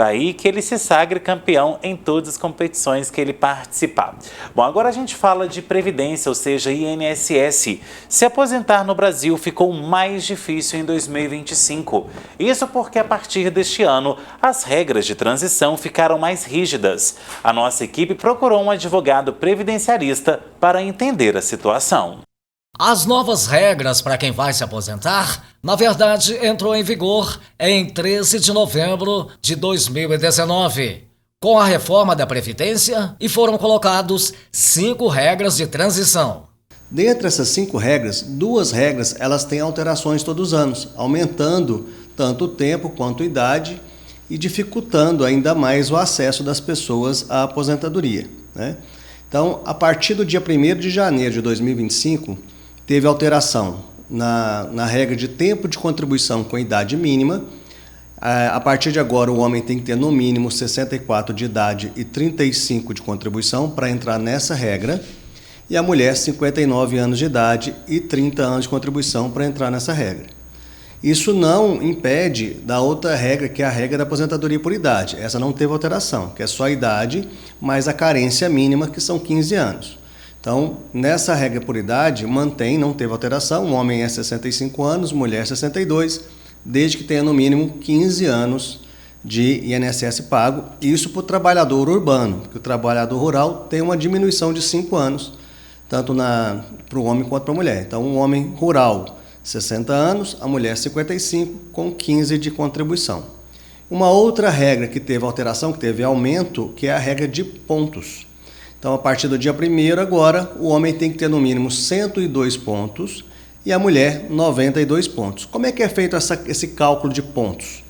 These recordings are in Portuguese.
Daí que ele se sagre campeão em todas as competições que ele participar. Bom, agora a gente fala de Previdência, ou seja, INSS. Se aposentar no Brasil ficou mais difícil em 2025. Isso porque a partir deste ano, as regras de transição ficaram mais rígidas. A nossa equipe procurou um advogado previdenciarista para entender a situação. As novas regras para quem vai se aposentar, na verdade, entrou em vigor em 13 de novembro de 2019, com a reforma da Previdência, e foram colocados 5 regras de transição. Dentre essas 5 regras, 2 regras elas têm alterações todos os anos, aumentando tanto o tempo quanto a idade e dificultando ainda mais o acesso das pessoas à aposentadoria, né? Então, a partir do dia 1º de janeiro de 2025, teve alteração na regra de tempo de contribuição com idade mínima. A partir de agora, o homem tem que ter no mínimo 64 de idade e 35 de contribuição para entrar nessa regra, e a mulher 59 anos de idade e 30 anos de contribuição para entrar nessa regra. Isso não impede da outra regra, que é a regra da aposentadoria por idade. Essa não teve alteração, que é só a idade mais a carência mínima, que são 15 anos. Então, nessa regra por idade, mantém, não teve alteração, o homem é 65 anos, mulher 62, desde que tenha no mínimo 15 anos de INSS pago, isso para o trabalhador urbano, porque o trabalhador rural tem uma diminuição de 5 anos, tanto para o homem quanto para a mulher. Então, um homem rural, 60 anos, a mulher 55, com 15 de contribuição. Uma outra regra que teve alteração, que teve aumento, que é a regra de pontos. Então, a partir do dia 1º agora, o homem tem que ter no mínimo 102 pontos e a mulher 92 pontos. Como é que é feito esse cálculo de pontos?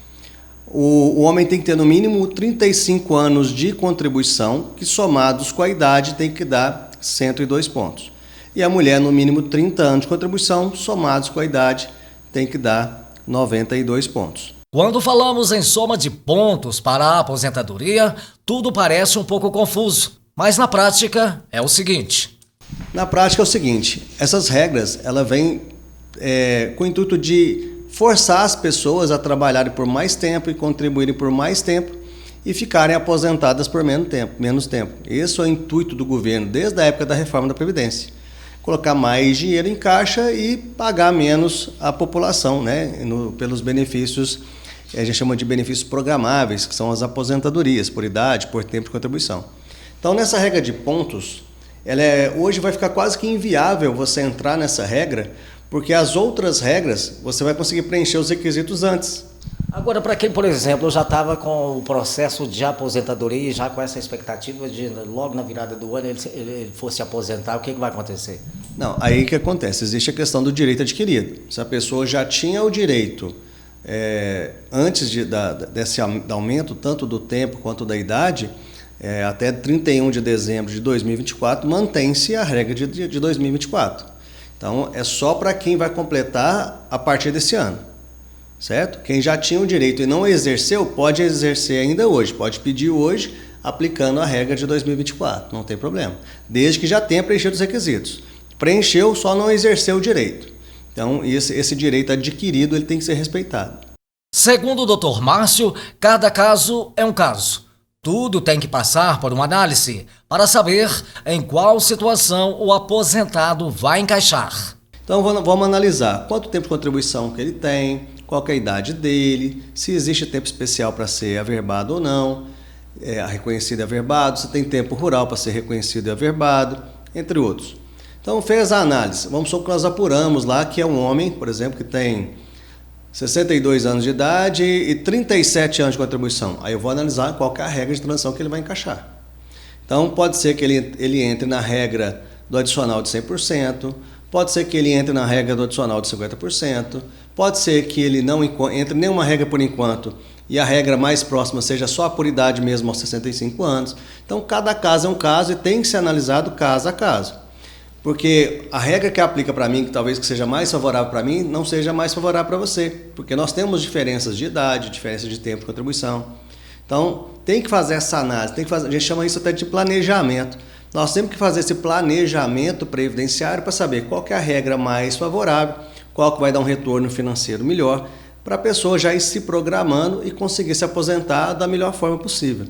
O homem tem que ter no mínimo 35 anos de contribuição, que somados com a idade tem que dar 102 pontos. E a mulher no mínimo 30 anos de contribuição, somados com a idade, tem que dar 92 pontos. Quando falamos em soma de pontos para a aposentadoria, tudo parece um pouco confuso. Mas na prática é o seguinte. Na prática é o seguinte, essas regras ela vêm com o intuito de forçar as pessoas a trabalharem por mais tempo e contribuírem por mais tempo e ficarem aposentadas por menos tempo. Esse é o intuito do governo desde a época da reforma da Previdência. Colocar mais dinheiro em caixa e pagar menos a população, né? Pelos benefícios, a gente chama de benefícios programáveis, que são as aposentadorias por idade, por tempo de contribuição. Então, nessa regra de pontos, hoje vai ficar quase que inviável você entrar nessa regra, porque as outras regras você vai conseguir preencher os requisitos antes. Agora, para quem, por exemplo, já estava com o processo de aposentadoria e já com essa expectativa de logo na virada do ano ele fosse aposentar, o que vai acontecer? Não, aí o que acontece? Existe a questão do direito adquirido. Se a pessoa já tinha o direito antes desse aumento, tanto do tempo quanto da idade, até 31 de dezembro de 2024, mantém-se a regra de 2024. Então, é só para quem vai completar a partir desse ano, certo? Quem já tinha o direito e não exerceu, pode exercer ainda hoje, pode pedir hoje, aplicando a regra de 2024, não tem problema, desde que já tenha preenchido os requisitos. Preencheu, só não exerceu o direito. Então, esse direito adquirido ele tem que ser respeitado. Segundo o Dr. Márcio, cada caso é um caso. Tudo tem que passar por uma análise para saber em qual situação o aposentado vai encaixar. Então vamos analisar quanto tempo de contribuição que ele tem, qual que é a idade dele, se existe tempo especial para ser averbado ou não, reconhecido e averbado, se tem tempo rural para ser reconhecido e averbado, entre outros. Então fez a análise, vamos supor que nós apuramos lá que é um homem, por exemplo, que tem 62 anos de idade e 37 anos de contribuição. Aí eu vou analisar qual que é a regra de transição que ele vai encaixar. Então, pode ser que ele entre na regra do adicional de 100%, pode ser que ele entre na regra do adicional de 50%, pode ser que ele não entre em nenhuma regra por enquanto e a regra mais próxima seja só a por idade mesmo aos 65 anos. Então, cada caso é um caso e tem que ser analisado caso a caso. Porque a regra que aplica para mim, que talvez que seja mais favorável para mim, não seja mais favorável para você. Porque nós temos diferenças de idade, diferenças de tempo de contribuição. Então, tem que fazer essa análise, a gente chama isso até de planejamento. Nós temos que fazer esse planejamento previdenciário para saber qual que é a regra mais favorável, qual que vai dar um retorno financeiro melhor, para a pessoa já ir se programando e conseguir se aposentar da melhor forma possível.